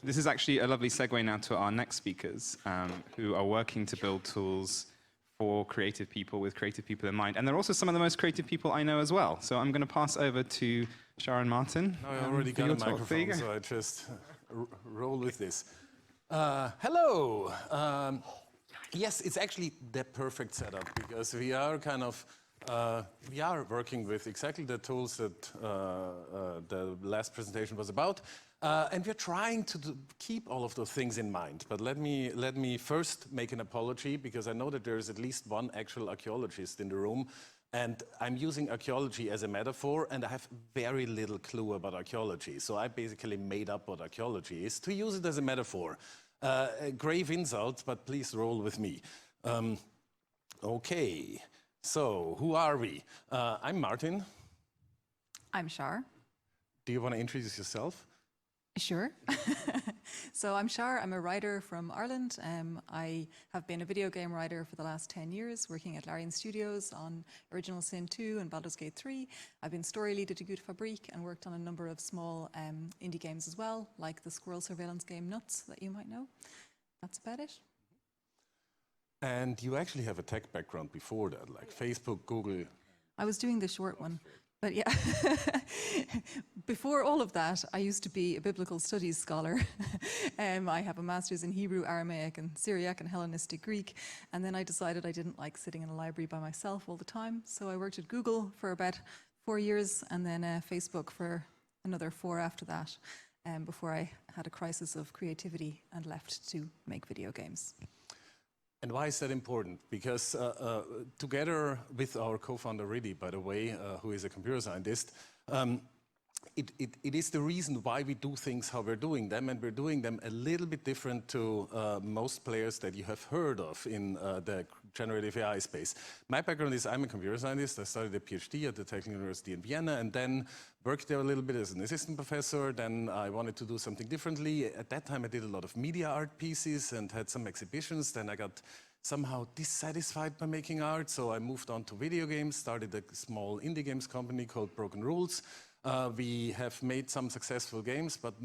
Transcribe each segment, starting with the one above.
This is actually a lovely segue now to our next speakers, who are working to build tools for creative people with creative people in mind. And they're also some of the most creative people I know as well. So I'm going to pass over to Sharon Martin. No, I already got a microphone, so I just roll with this. Hello. Yes, it's actually the perfect setup because we are kind of we are working with exactly the tools that the last presentation was about, and we're trying to keep all of those things in mind. But let me first make an apology because I know that there is at least one actual archaeologist in the room, and I'm using archaeology as a metaphor, and I have very little clue about archaeology. So I basically made up what archaeology is to use it as a metaphor. A grave insult, but please roll with me. Okay. So, who are we? I'm Martin. I'm Shar. Do you want to introduce yourself? Sure. So I'm Shar, I'm a writer from Ireland. I have been a video game writer for the last 10 years, working at Larian Studios on Original Sin 2 and Baldur's Gate 3. I've been story lead at Good Fabrique and worked on a number of small indie games as well, like the squirrel surveillance game Nuts that you might know. That's about it. And you actually have a tech background before that, like Facebook, Google. I was doing the short one, but yeah. Before all of that, I used to be a biblical studies scholar. I have a master's in Hebrew, Aramaic, and Syriac and Hellenistic Greek. And then I decided I didn't like sitting in a library by myself all the time. So I worked at Google for about 4 years and then Facebook for another 4 after that, before I had a crisis of creativity and left to make video games. And why is that important? Because together with our co-founder, Riddy, by the way, who is a computer scientist, it is the reason why we do things how we're doing them, and we're doing them a little bit different to most players that you have heard of in the generative AI space. My background is I'm a computer scientist. I studied a PhD at the Technical University in Vienna and then worked there a little bit as an assistant professor. Then I wanted to do something differently. At that time, I did a lot of media art pieces and had some exhibitions. Then I got somehow dissatisfied by making art, so I moved on to video games, started a small indie games company called Broken Rules. We have made some successful games, but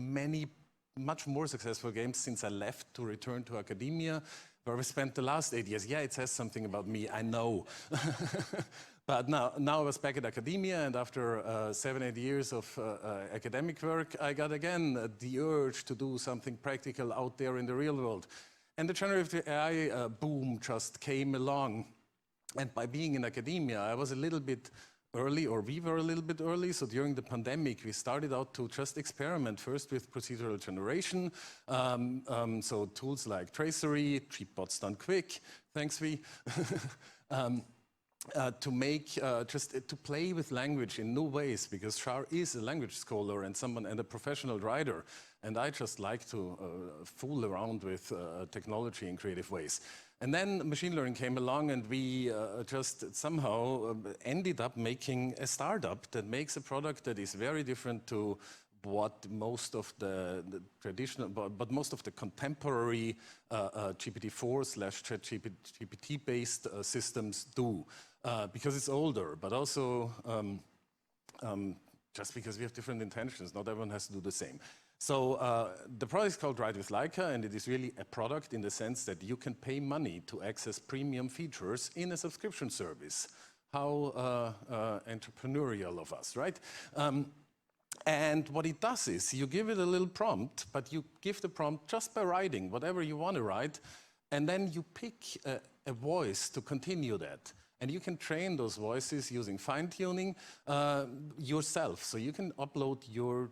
much more successful games since I left to return to academia, where we spent the last 8 years. Yeah, it says something about me, I know. But now I was back at academia, and after 7-8 years of academic work, I got again the urge to do something practical out there in the real world. And the generative AI boom just came along. And by being in academia, I was a little bit early, or we were a little bit early. So during the pandemic, we started out to just experiment first with procedural generation. So tools like Tracery, cheap bots done quick, thanks we. To make, to play with language in new ways, because Shar is a language scholar and a professional writer. And I just like to fool around with technology in creative ways. And then machine learning came along, and we just somehow ended up making a startup that makes a product that is very different to what most of the traditional, but most of the contemporary GPT-4/ChatGPT based systems do, because it's older, but also just because we have different intentions. Not everyone has to do the same. So the product is called Write with LAIKI, and it is really a product in the sense that you can pay money to access premium features in a subscription service. How entrepreneurial of us, right? And what it does is you give it a little prompt, but you give the prompt just by writing whatever you want to write, and then you pick a voice to continue that. And you can train those voices using fine-tuning yourself. So you can upload your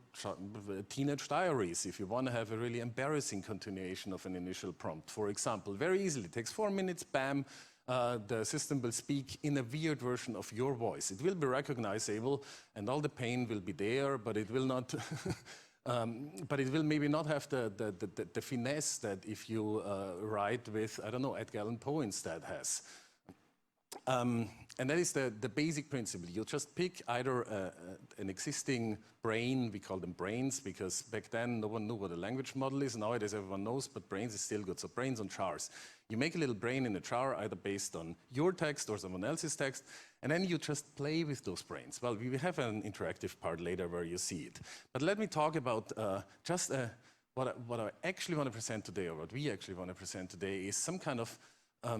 teenage diaries if you want to have a really embarrassing continuation of an initial prompt, for example. Very easily, it takes 4 minutes, bam, the system will speak in a weird version of your voice. It will be recognizable, and all the pain will be there, but it will not... but it will maybe not have the finesse that if you write with, I don't know, Edgar Allan Poe instead has. And that is the basic principle. You just pick either an existing brain, we call them brains, because back then no one knew what a language model is. Nowadays everyone knows, but brains is still good. So brains on jars. You make a little brain in a jar, either based on your text or someone else's text, and then you just play with those brains. Well, we will have an interactive part later where you see it. But let me talk about just what I actually want to present today, or what we actually want to present today, is some kind of a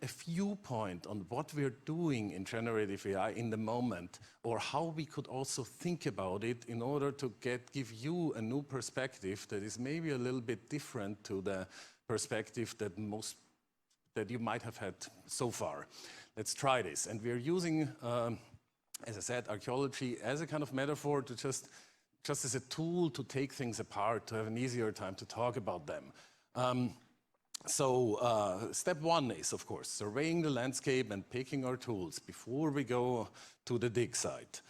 viewpoint on what we're doing in generative AI in the moment, or how we could also think about it in order to give you a new perspective that is maybe a little bit different to the perspective that you might have had so far. Let's try this. And we're using, as I said, archaeology as a kind of metaphor to just as a tool to take things apart, to have an easier time to talk about them. Step one is, of course, surveying the landscape and picking our tools before we go to the dig site.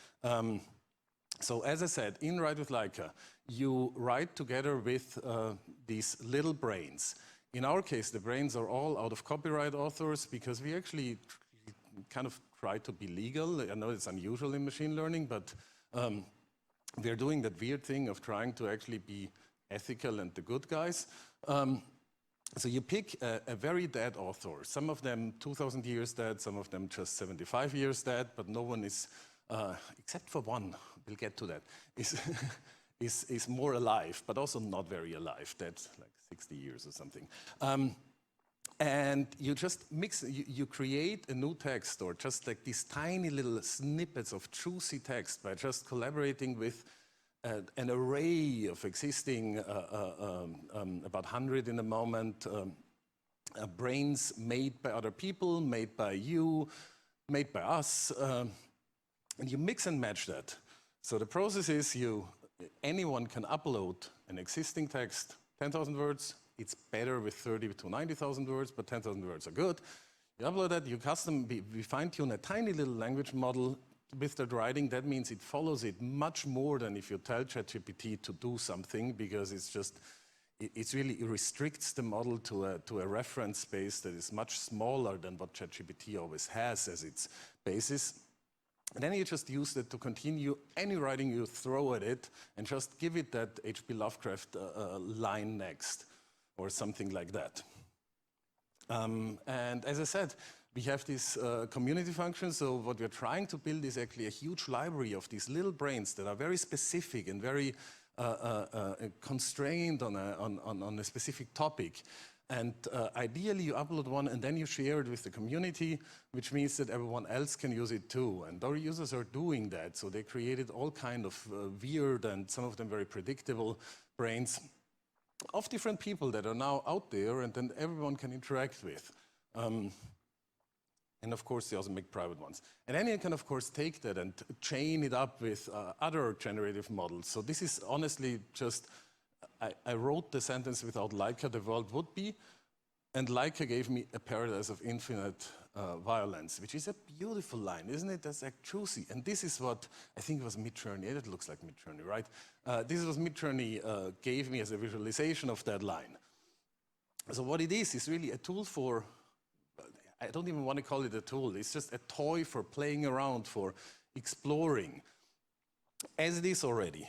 So as I said, in Write with LAIKI, you write together with these little brains. In our case, the brains are all out of copyright authors because we actually kind of try to be legal. I know it's unusual in machine learning, but we're doing that weird thing of trying to actually be ethical and the good guys. So you pick a very dead author, some of them 2,000 years dead, some of them just 75 years dead, but no one is, except for one, we'll get to that, is more alive, but also not very alive, dead like 60 years or something. And you just you create a new text, or just like these tiny little snippets of juicy text by just collaborating with an array of existing, about 100 in the moment, brains made by other people, made by you, made by us, and you mix and match that. So the process is anyone can upload an existing text, 10,000 words. It's better with 30 to 90,000 words, but 10,000 words are good. You upload that, we fine-tune a tiny little language model with that writing. That means it follows it much more than if you tell ChatGPT to do something, because it really restricts the model to a reference space that is much smaller than what ChatGPT always has as its basis. And then you just use it to continue any writing you throw at it, and just give it that H.P. Lovecraft line next, or something like that. And as I said, we have this community function. So what we're trying to build is actually a huge library of these little brains that are very specific and very constrained on a specific topic. And ideally, you upload one and then you share it with the community, which means that everyone else can use it too. And our users are doing that. So they created all kind of weird, and some of them very predictable, brains of different people that are now out there, and then everyone can interact with. And of course, they also make private ones. And then you can, of course, take that and chain it up with other generative models. So this is honestly just, I wrote the sentence, without LAIKI, the world would be. And LAIKI gave me a paradise of infinite violence, which is a beautiful line, isn't it? That's like juicy. And this is what, I think it was Midjourney. It looks like Midjourney, right? This is what Midjourney gave me as a visualization of that line. So what it is really a tool for, I don't even want to call it a tool. It's just a toy for playing around, for exploring, as it is already.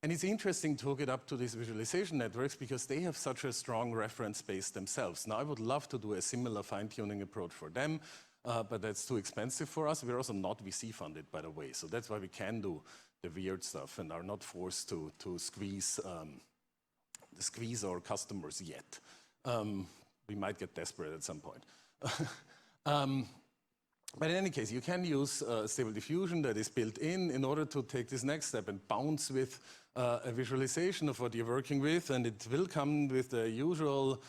And it's interesting to hook it up to these visualization networks, because they have such a strong reference base themselves. Now, I would love to do a similar fine-tuning approach for them, but that's too expensive for us. We're also not VC funded, by the way. So that's why we can do the weird stuff and are not forced to squeeze our customers yet. We might get desperate at some point. But in any case, you can use Stable Diffusion that is built in order to take this next step and bounce with a visualization of what you're working with, and it will come with the usual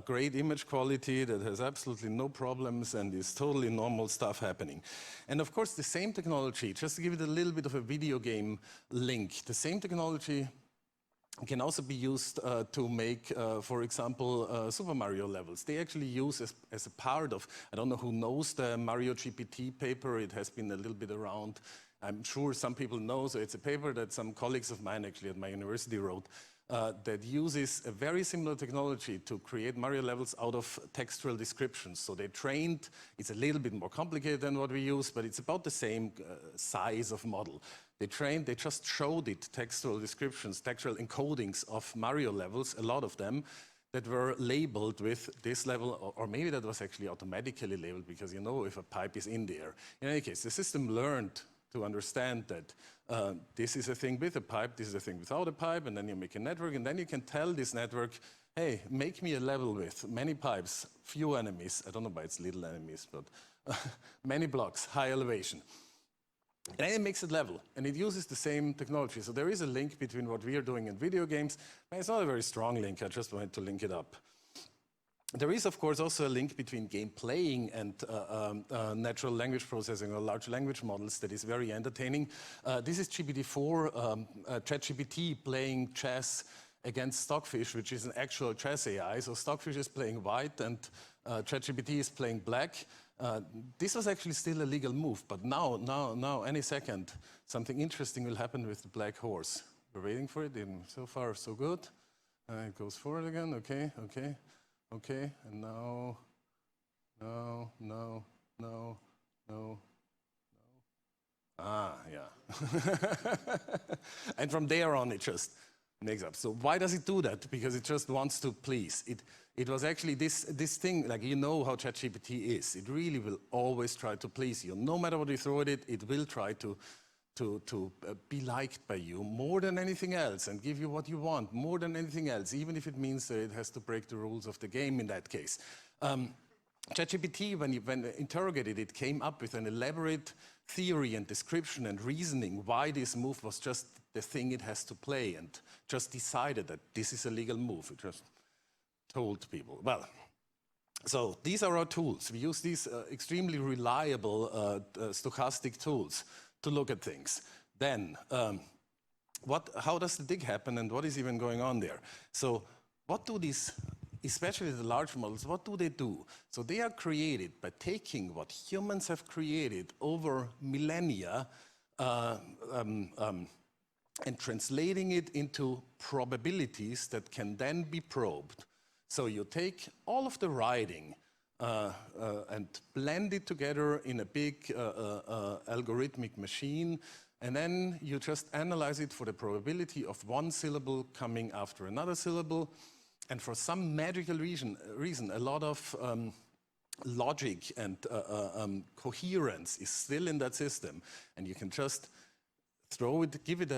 great image quality that has absolutely no problems and is totally normal stuff happening. And of course, the same technology, just to give it a little bit of a video game link, the same technology can also be used to make, for example, Super Mario levels. They actually use as a part of, I don't know who knows the Mario GPT paper. It has been a little bit around. I'm sure some people know. So it's a paper that some colleagues of mine actually at my university wrote that uses a very similar technology to create Mario levels out of textual descriptions. So they trained, it's a little bit more complicated than what we use, but it's about the same size of model. They just showed it textual descriptions, textual encodings of Mario levels, a lot of them, that were labeled with this level, or maybe that was actually automatically labeled because you know if a pipe is in there. In any case, the system learned to understand that This is a thing with a pipe, this is a thing without a pipe, and then you make a network, and then you can tell this network, hey, make me a level with many pipes, few enemies. I don't know why it's little enemies, but many blocks, high elevation. And then it makes it level, and it uses the same technology. So there is a link between what we are doing in video games, and it's not a very strong link, I just wanted to link it up. There is, of course, also a link between game playing and natural language processing or large language models that is very entertaining. This is GPT-4, ChatGPT playing chess against Stockfish, which is an actual chess AI. So Stockfish is playing white and ChatGPT is playing black. This was actually still a legal move, but now, any second, something interesting will happen with the black horse. We're waiting for it, and so far, so good. It goes forward again, okay, and now, no. Yeah. And from there on, it just makes up. So why does it do that? Because it just wants to please. It was actually this thing, like, you know how ChatGPT is. It really will always try to please you. No matter what you throw at it, it will try to be liked by you more than anything else and give you what you want more than anything else, even if it means that it has to break the rules of the game in that case. ChatGPT, when interrogated, it came up with an elaborate theory and description and reasoning why this move was just the thing it has to play, and just decided that this is a legal move. It just told people. Well, so these are our tools. We use these extremely reliable stochastic tools to look at things. Then, how does the dig happen, and what is even going on there? So what do these, especially the large models, what do they do? So they are created by taking what humans have created over millennia and translating it into probabilities that can then be probed. So you take all of the writing and blend it together in a big algorithmic machine, and then you just analyze it for the probability of one syllable coming after another syllable. And for some magical reason, a lot of logic and coherence is still in that system, and you can just throw it, give it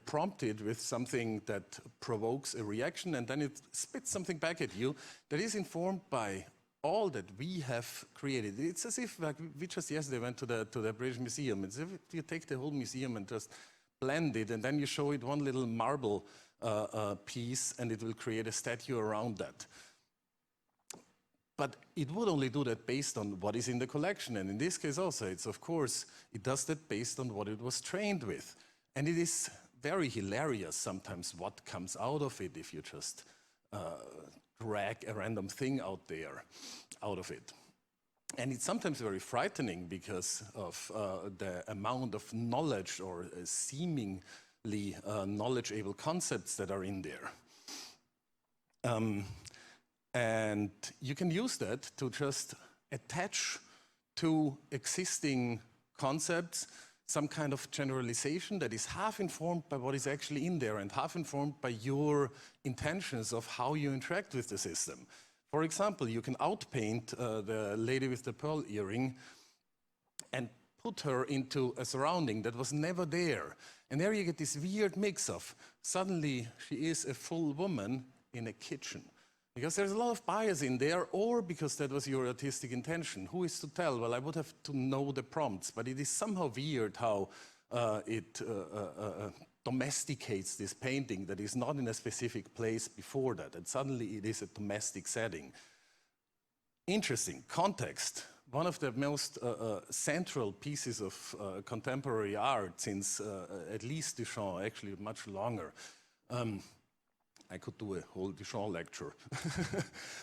prompt it with something that provokes a reaction, and then it spits something back at you that is informed by all that we have created. It's as if, like, we just yesterday went to the British Museum. It's as if you take the whole museum and just blend it, and then you show it one little marble piece, and it will create a statue around that. But it would only do that based on what is in the collection. And in this case also, it's, of course, it does that based on what it was trained with. And it is very hilarious sometimes what comes out of it if you just drag a random thing out of it. And it's sometimes very frightening because of the amount of knowledge or seemingly knowledgeable concepts that are in there. And you can use that to just attach to existing concepts some kind of generalization that is half informed by what is actually in there and half informed by your intentions of how you interact with the system. For example, you can outpaint the lady with the pearl earring and put her into a surrounding that was never there. And there you get this weird mix of, suddenly she is a full woman in a kitchen. Because there's a lot of bias in there, or because that was your artistic intention. Who is to tell? Well, I would have to know the prompts, but it is somehow weird how it domesticates this painting that is not in a specific place before that, and suddenly it is a domestic setting. Interesting. Context. One of the most central pieces of contemporary art since at least Duchamp, actually much longer. I could do a whole Duchamp lecture.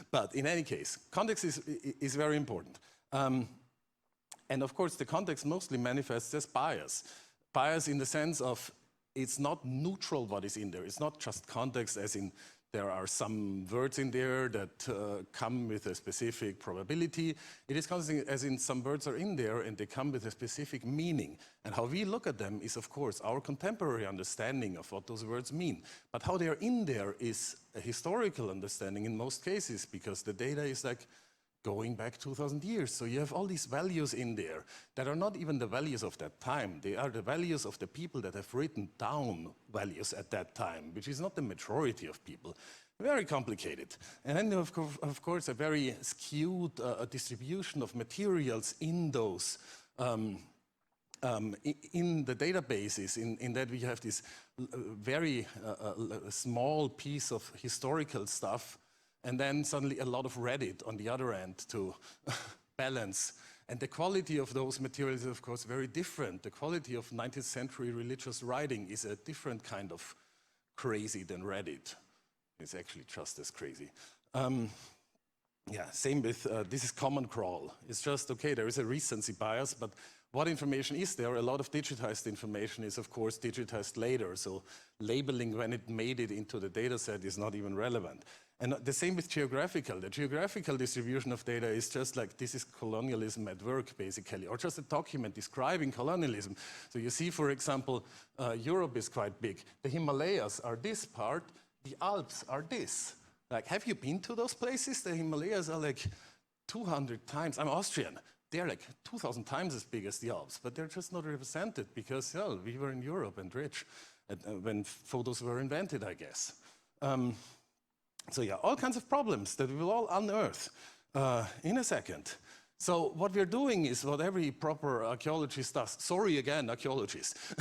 But in any case, context is very important. And of course, the context mostly manifests as bias. Bias in the sense of it's not neutral what is in there. It's not just context as in there are some words in there that come with a specific probability. It is context as in some words are in there and they come with a specific meaning. And how we look at them is, of course, our contemporary understanding of what those words mean. But how they are in there is a historical understanding in most cases, because the data is like going back 2,000 years. So you have all these values in there that are not even the values of that time. They are the values of the people that have written down values at that time, which is not the majority of people. Very complicated. And then, of course, a very skewed distribution of materials in those, in the databases, in that we have this very small piece of historical stuff, and then suddenly a lot of Reddit on the other end to balance. And the quality of those materials is, of course, very different. The quality of 19th century religious writing is a different kind of crazy than Reddit. It's actually just as crazy. Yeah, same with, this is Common Crawl. It's just, okay, there is a recency bias, but what information is there? A lot of digitized information is, of course, digitized later. So labeling when it made it into the data set is not even relevant. And the same with geographical. The geographical distribution of data is just like, this is colonialism at work, basically, or just a document describing colonialism. So you see, for example, Europe is quite big. The Himalayas are this part, the Alps are this. Like, have you been to those places? The Himalayas are like 200 times, I'm Austrian, they're like 2,000 times as big as the Alps, but they're just not represented because, well, we were in Europe and rich when photos were invented, I guess. So yeah, all kinds of problems that we will all unearth in a second. So what we're doing is what every proper archaeologist does. Sorry again, archaeologists.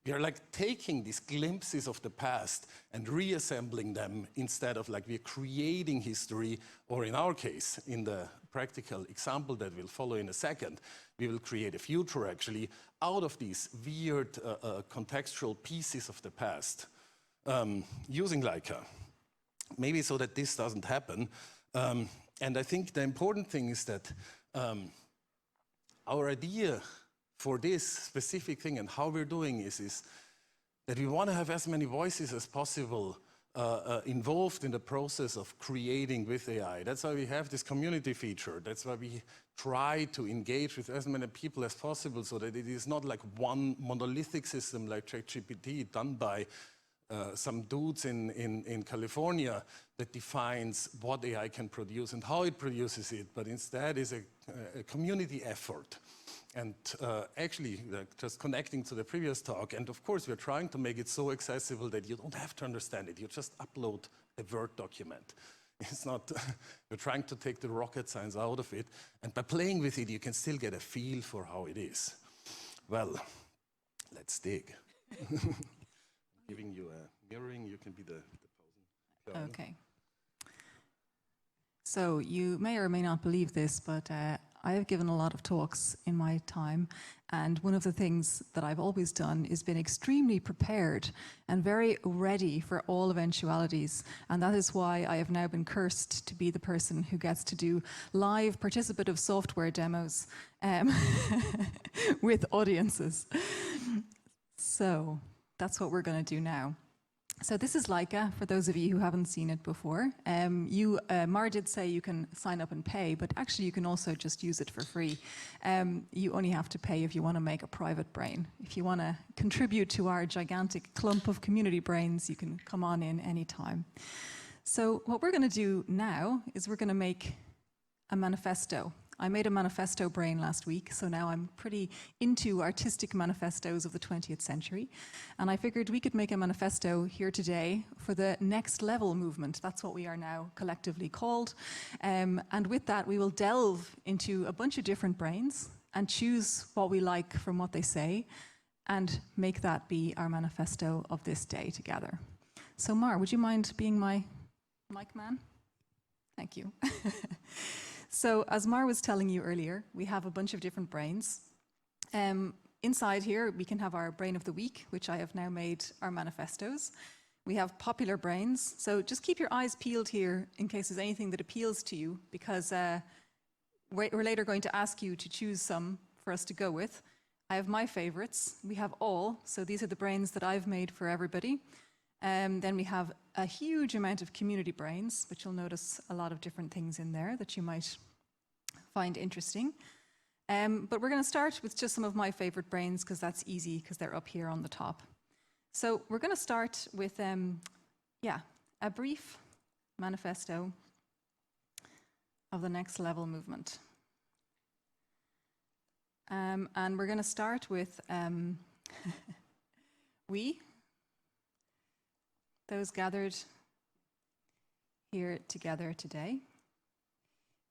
We are like taking these glimpses of the past and reassembling them instead of like we're creating history, or in our case, in the practical example that will follow in a second, we will create a future actually out of these weird contextual pieces of the past using LAIKI. Maybe so that this doesn't happen. And I think the important thing is that our idea for this specific thing and how we're doing is that we want to have as many voices as possible involved in the process of creating with AI. That's why we have this community feature. That's why we try to engage with as many people as possible so that it is not like one monolithic system like ChatGPT done by some dudes in California that defines what AI can produce and how it produces it, but instead is a community effort. And actually, just connecting to the previous talk, and of course, we're trying to make it so accessible that you don't have to understand it. You just upload a Word document. It's not, we're trying to take the rocket science out of it, and by playing with it, you can still get a feel for how it is. Well, let's dig. Giving you a mirroring, you can be the posing. Okay. So you may or may not believe this, but I have given a lot of talks in my time, and one of the things that I've always done is been extremely prepared and very ready for all eventualities, and that is why I have now been cursed to be the person who gets to do live participative software demos with audiences. So that's what we're going to do now. So this is LAIKI, for those of you who haven't seen it before. Mar did say you can sign up and pay, but actually you can also just use it for free. You only have to pay if you want to make a private brain. If you want to contribute to our gigantic clump of community brains, you can come on in anytime. So what we're going to do now is we're going to make a manifesto. I made a manifesto brain last week, so now I'm pretty into artistic manifestos of the 20th century. And I figured we could make a manifesto here today for the next level movement. That's what we are now collectively called. And with that, we will delve into a bunch of different brains and choose what we like from what they say and make that be our manifesto of this day together. So Mar, would you mind being my mic man? Thank you. So as Mar was telling you earlier, we have a bunch of different brains. Inside here, we can have our brain of the week, which I have now made our manifestos. We have popular brains. So just keep your eyes peeled here in case there's anything that appeals to you, because we're later going to ask you to choose some for us to go with. I have my favorites. We have all. So these are the brains that I've made for everybody. Then we have a huge amount of community brains, which you'll notice a lot of different things in there that you might find interesting. But we're going to start with just some of my favorite brains, because that's easy, because they're up here on the top. So we're going to start with, a brief manifesto of the next level movement. And we're going to start with we, those gathered here together today,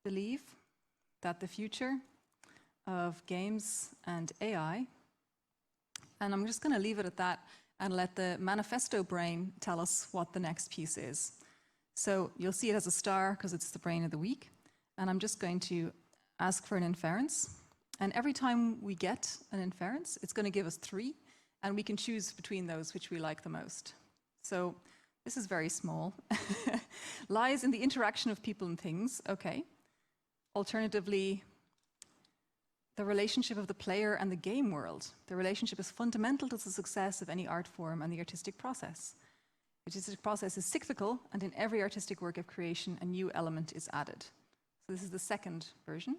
believe that the future of games and AI, and I'm just going to leave it at that and let the manifesto brain tell us what the next piece is. So you'll see it as a star because it's the brain of the week, and I'm just going to ask for an inference. And every time we get an inference, it's going to give us 3, and we can choose between those which we like the most. So this is very small. Lies in the interaction of people and things, okay. Alternatively, the relationship of the player and the game world. The relationship is fundamental to the success of any art form and the artistic process. The artistic process is cyclical, and in every artistic work of creation, a new element is added. So this is the second version.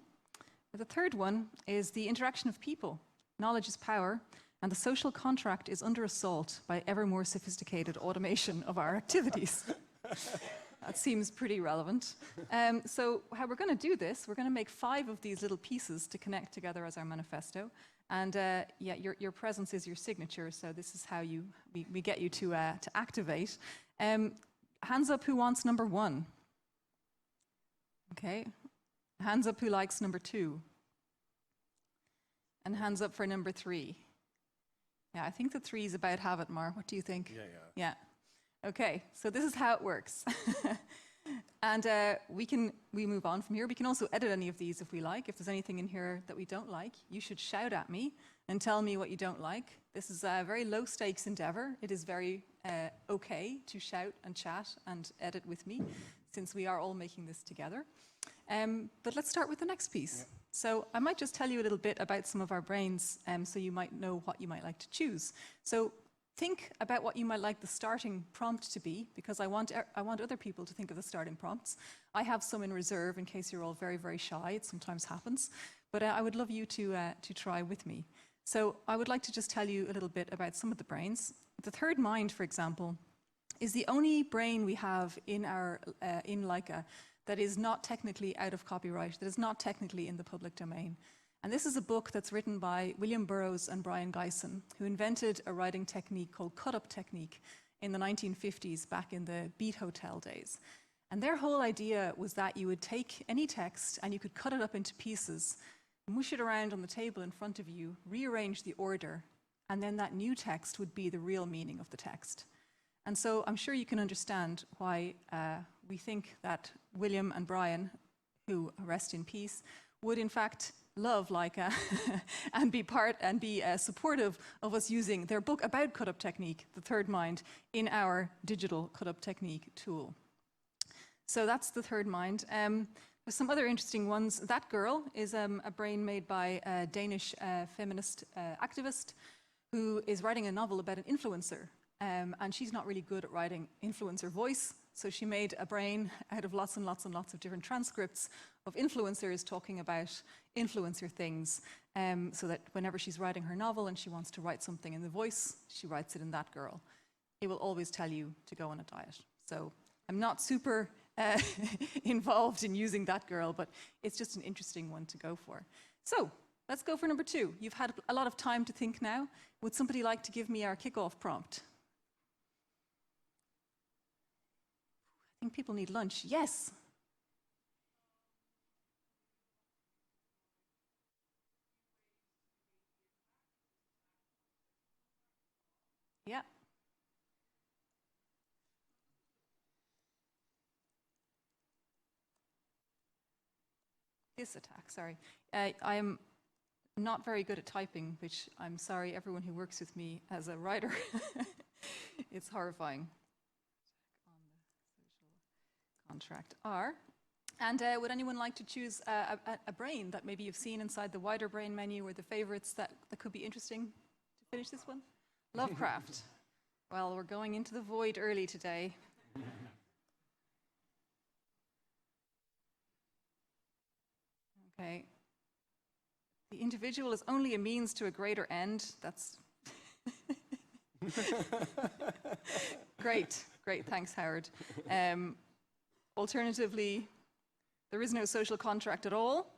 The third one is the interaction of people. Knowledge is power, and the social contract is under assault by ever more sophisticated automation of our activities. That seems pretty relevant. So how we're going to do this, we're going to make 5 of these little pieces to connect together as our manifesto. And yeah, your presence is your signature, so this is how we get you to activate. Hands up who wants number 1. Okay. Hands up who likes number 2. And hands up for number 3. Yeah, I think the 3 is about have it, Mar. What do you think? Yeah. Okay, so this is how it works. And we move on from here. We can also edit any of these if we like. If there's anything in here that we don't like, you should shout at me and tell me what you don't like. This is a very low stakes endeavor. It is very okay to shout and chat and edit with me, since we are all making this together. But let's start with the next piece. Yeah. So I might just tell you a little bit about some of our brains, so you might know what you might like to choose. So think about what you might like the starting prompt to be, because I want other people to think of the starting prompts. I have some in reserve in case you're all very, very shy. It sometimes happens. But I would love you to try with me. So I would like to just tell you a little bit about some of the brains. The third mind, for example, is the only brain we have in LAIKI that is not technically out of copyright, that is not technically in the public domain. And this is a book that's written by William Burroughs and Brian Geisen, who invented a writing technique called cut-up technique in the 1950s, back in the Beat Hotel days. And their whole idea was that you would take any text and you could cut it up into pieces, mush it around on the table in front of you, rearrange the order, and then that new text would be the real meaning of the text. And so I'm sure you can understand why we think that William and Brian, who rest in peace, would in fact love LAIKI and be supportive of us using their book about cut-up technique, The Third Mind, in our digital cut-up technique tool. So that's the third mind. There's some other interesting ones. That Girl is a brain made by a Danish feminist activist who is writing a novel about an influencer. And she's not really good at writing influencer voice, so she made a brain out of lots and lots and lots of different transcripts of influencers talking about influencer things, so that whenever she's writing her novel and she wants to write something in the voice, she writes it in That Girl. It will always tell you to go on a diet. So I'm not super involved in using That Girl, but it's just an interesting one to go for. So let's go for number 2. You've had a lot of time to think now. Would somebody like to give me our kickoff prompt? I think people need lunch. Yes. Yeah. This attack, sorry. I am not very good at typing, which I'm sorry everyone who works with me as a writer. It's horrifying. Contract R. And would anyone like to choose a brain that maybe you've seen inside the wider brain menu, or the favorites that could be interesting to finish this one? Lovecraft. Well, we're going into the void early today. Okay. The individual is only a means to a greater end. That's great. Thanks, Howard. Alternatively, there is no social contract at all.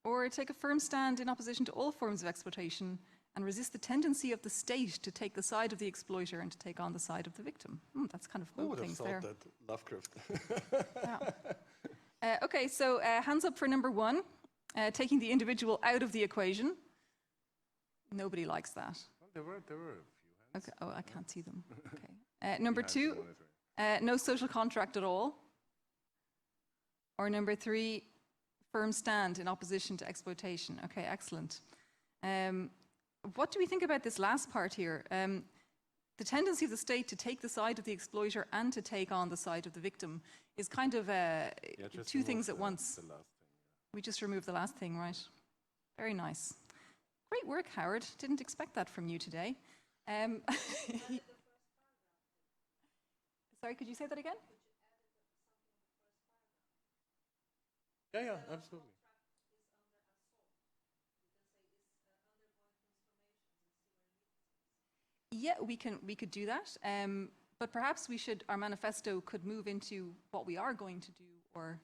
Or take a firm stand in opposition to all forms of exploitation and resist the tendency of the state to take the side of the exploiter and to take on the side of the victim. That's kind of Who would both have things there. thought that Lovecraft? Yeah. Okay, so hands up for number 1, taking the individual out of the equation. Nobody likes that. Well, there were a few hands. Okay. Oh, I can't see them. Okay. Number 2, no social contract at all. Or number 3, firm stand in opposition to exploitation. Okay, excellent. What do we think about this last part here? The tendency of the state to take the side of the exploiter and to take on the side of the victim is kind of two things at once. The last thing, We just removed the last thing, right? Very nice. Great work, Howard. Didn't expect that from you today. Sorry, could you say that again? yeah, absolutely. Yeah, we could do that. But perhaps our manifesto could move into what we are going to do, or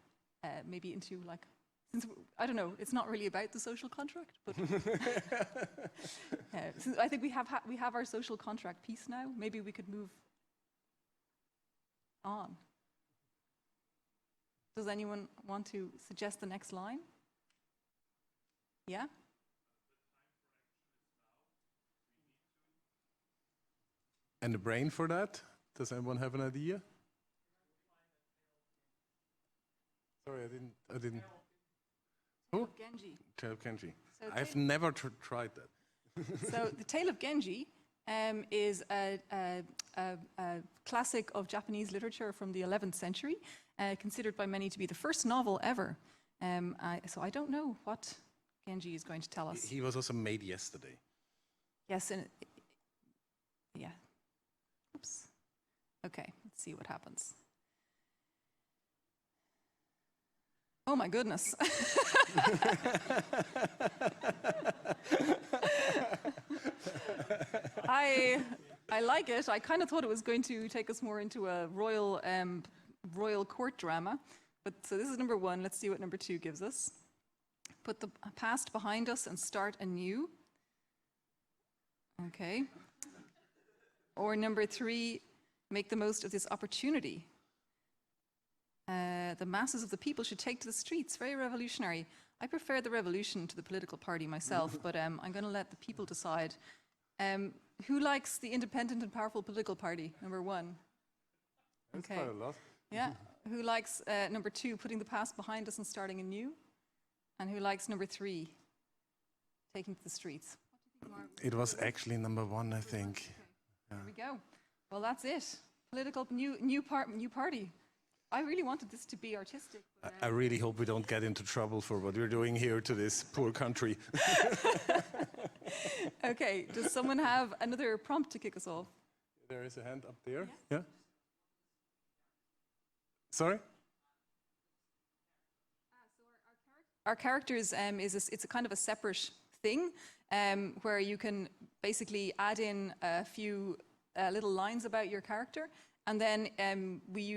maybe into like, I don't know, it's not really about the social contract, but since I think we have our social contract piece now. Maybe we could move on. Does anyone want to suggest the next line? Yeah? And the brain for that? Does anyone have an idea? Sorry, I didn't. Who? Genji. Tale of Genji. So I've never tried that. So the Tale of Genji is a classic of Japanese literature from the 11th century, considered by many to be the first novel ever. So I don't know what Genji is going to tell us. He was also made yesterday. Yes, and yeah. Oops. Okay, let's see what happens. Oh my goodness. I like it. I kind of thought it was going to take us more into a royal court drama. But so this is number 1. Let's see what number 2 gives us. Put the past behind us and start anew. Okay. Or number 3, make the most of this opportunity. The masses of the people should take to the streets. Very revolutionary. I prefer the revolution to the political party myself, but I'm going to let the people decide. Who likes the independent and powerful political party? Number 1. That's quite a lot. Yeah. Who likes number 2, putting the past behind us and starting anew? And who likes number 3, taking to the streets? It was actually number 1, I think. There we go. Well, that's it. Political new party. I really wanted this to be artistic. But, I really hope we don't get into trouble for what we're doing here to this poor country. Okay, does someone have another prompt to kick us off? There is a hand up there. Yeah? Sorry? Our characters it's a kind of a separate thing where you can basically add in a few little lines about your character, and then we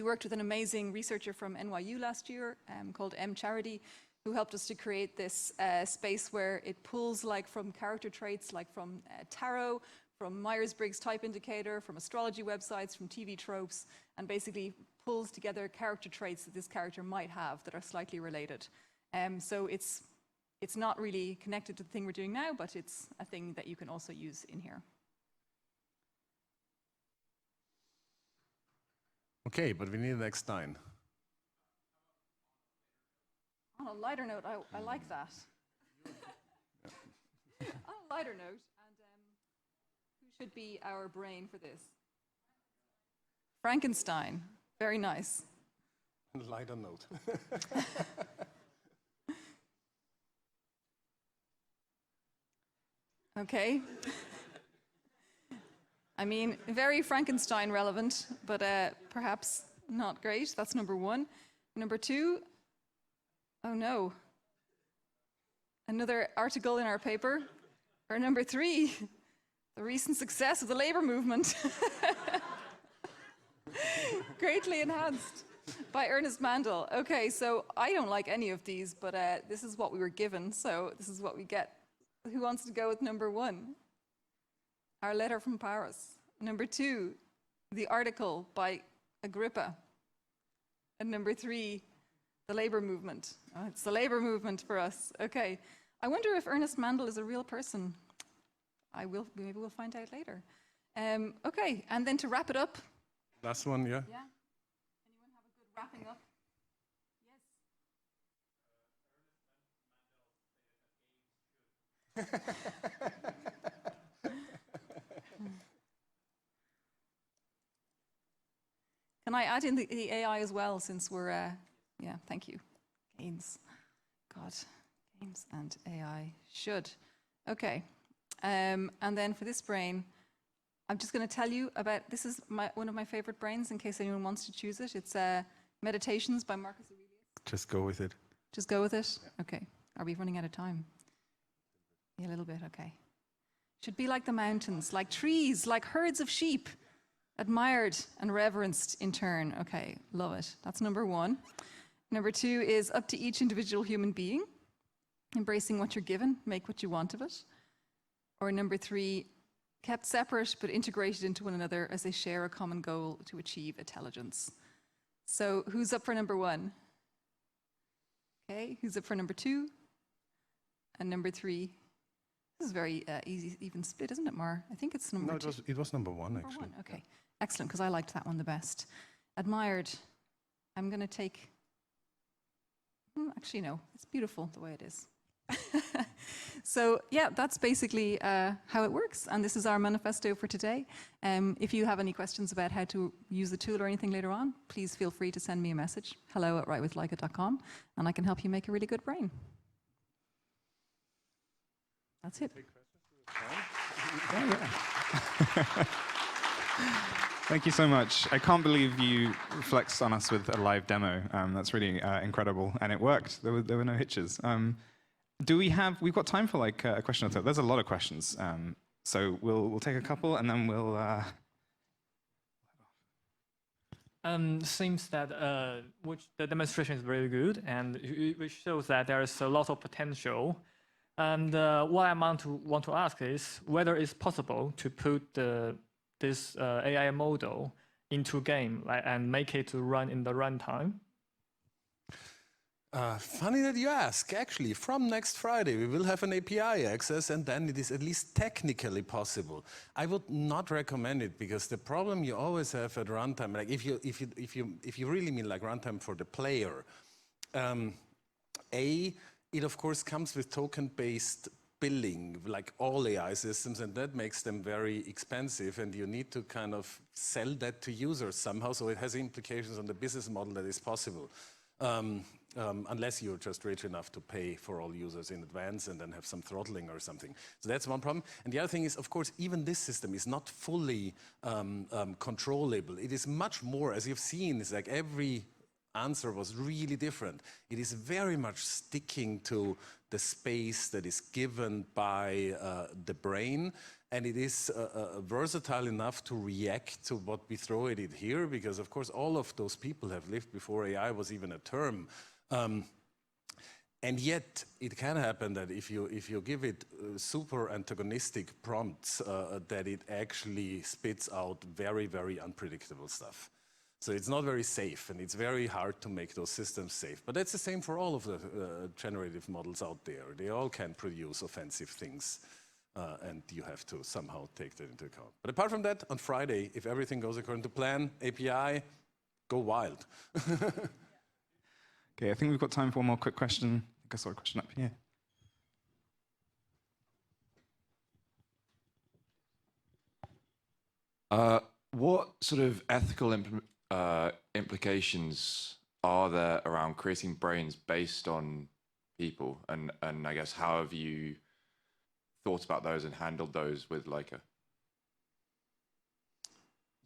worked with an amazing researcher from NYU last year called M. Charity, who helped us to create this space where it pulls from character traits, like from tarot, from Myers-Briggs type indicator, from astrology websites, from TV tropes, and basically pulls together character traits that this character might have that are slightly related. So it's not really connected to the thing we're doing now, but it's a thing that you can also use in here. Okay, but we need the next line. On a lighter note, I like that. On a lighter note, and who should be our brain for this? Frankenstein. Very nice. Lighter note. Okay. I mean, very Frankenstein relevant, but perhaps not great. That's number 1. Number 2, oh no. Another article in our paper. Or number 3, the recent success of the labor movement. Greatly enhanced by Ernest Mandel. Okay, so I don't like any of these, but this is what we were given, so this is what we get. Who wants to go with number 1? Our letter from Paris. Number 2, the article by Agrippa. And number 3, the labor movement. Oh, it's the labor movement for us. Okay. I wonder if Ernest Mandel is a real person. Maybe we'll find out later. Okay, and then to wrap it up. Last one, yeah? Yeah. Anyone have a good wrapping up? Yes. Can I add in the AI as well, since we're, yeah, thank you. Games. God, games and AI should. Okay. And then for this brain, I'm just going to tell you about, this is one of my favorite brains, in case anyone wants to choose it. It's Meditations by Marcus Aurelius. Just go with it. Just go with it? Yeah. Okay. Are we running out of time? Yeah, a little bit, okay. Should be like the mountains, like trees, like herds of sheep, admired and reverenced in turn. Okay, love it. That's number 1. Number 2 is up to each individual human being, embracing what you're given, make what you want of it. Or number 3, kept separate but integrated into one another as they share a common goal to achieve intelligence. So who's up for number 1? Okay, who's up for number 2? And number 3? This is very easy, even split, isn't it, Mar? I think it's number 2. No, it was number 1, Number actually. 1, okay. Excellent, because I liked that one the best. Admired. I'm going to take... actually, no. It's beautiful the way it is. So, yeah, that's basically how it works. And this is our manifesto for today. If you have any questions about how to use the tool or anything later on, please feel free to send me a message, hello@writewithlaika.com, and I can help you make a really good brain. That's it. Thank you so much. I can't believe you flexed on us with a live demo. That's really incredible, and it worked. There were no hitches. We've got time for like a question or two. There's a lot of questions, so we'll take a couple, and then we'll. Seems that the demonstration is very good, and which shows that there is a lot of potential. And what I want to ask is whether it's possible to put this AI model into game and make it to run in the runtime. Funny that you ask. Actually, from next Friday, we will have an API access, and then it is at least technically possible. I would not recommend it, because the problem you always have at runtime, like if you really mean like runtime for the player, it of course comes with token-based billing, like all AI systems, and that makes them very expensive, and you need to kind of sell that to users somehow, so it has implications on the business model that is possible. Unless you're just rich enough to pay for all users in advance and then have some throttling or something. So that's one problem. And the other thing is, of course, even this system is not fully controllable. It is much more, as you've seen, it's like every answer was really different. It is very much sticking to the space that is given by the brain, and it is versatile enough to react to what we throw at it here, because of course all of those people have lived before AI was even a term. And yet it can happen that if you give it super antagonistic prompts, that it actually spits out very, very unpredictable stuff. So it's not very safe, and it's very hard to make those systems safe. But that's the same for all of the generative models out there. They all can produce offensive things, and you have to somehow take that into account. But apart from that, on Friday, if everything goes according to plan, API, go wild. Okay, I think we've got time for one more quick question. I think I saw a question up here. What sort of ethical implications are there around creating brains based on people? And I guess, how have you thought about those and handled those with LAIKI?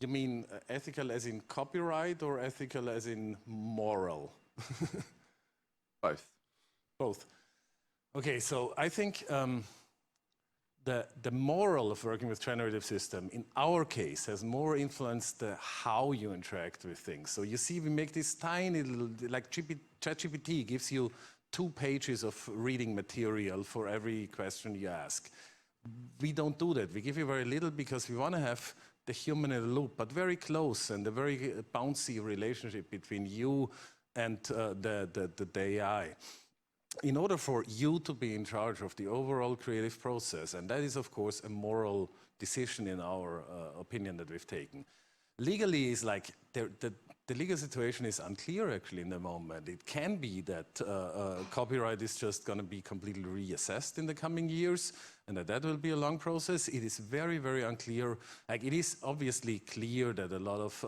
You mean ethical as in copyright, or ethical as in moral? Both. Both. Okay, so I think the moral of working with generative system, in our case, has more influenced how you interact with things. So you see, we make this tiny little, like ChatGPT gives you 2 pages of reading material for every question you ask. We don't do that. We give you very little because we want to have the human in the loop, but very close and a very bouncy relationship between you and the AI. In order for you to be in charge of the overall creative process, and that is, of course, a moral decision in our opinion that we've taken. Legally, is like the legal situation is unclear actually in the moment. It can be that copyright is just going to be completely reassessed in the coming years, and that will be a long process. It is very, very unclear. Like, it is obviously clear that a lot of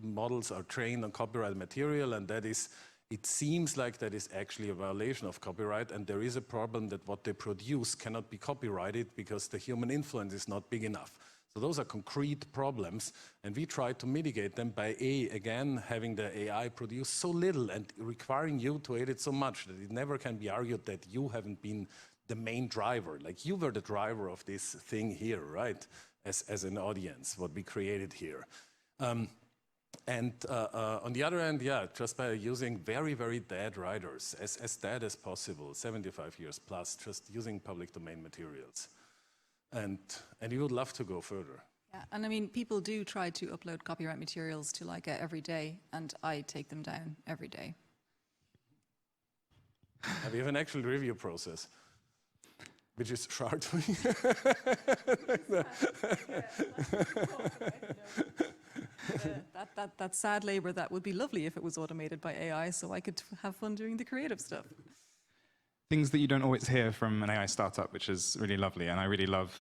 models are trained on copyright material, and that is, it seems like that is actually a violation of copyright, and there is a problem that what they produce cannot be copyrighted because the human influence is not big enough. So those are concrete problems, and we try to mitigate them by again, having the AI produce so little and requiring you to edit so much that it never can be argued that you haven't been the main driver. Like, you were the driver of this thing here, right? As an audience, what we created here. And on the other hand, yeah, just by using very, very dead writers, as dead as possible, 75 years plus, just using public domain materials. And you would love to go further. Yeah, and I mean, people do try to upload copyright materials to Laika every day, and I take them down every day. We have an actual review process, which is short. That sad labor, that would be lovely if it was automated by AI, so I could have fun doing the creative stuff. Things that you don't always hear from an AI startup, which is really lovely. And I really love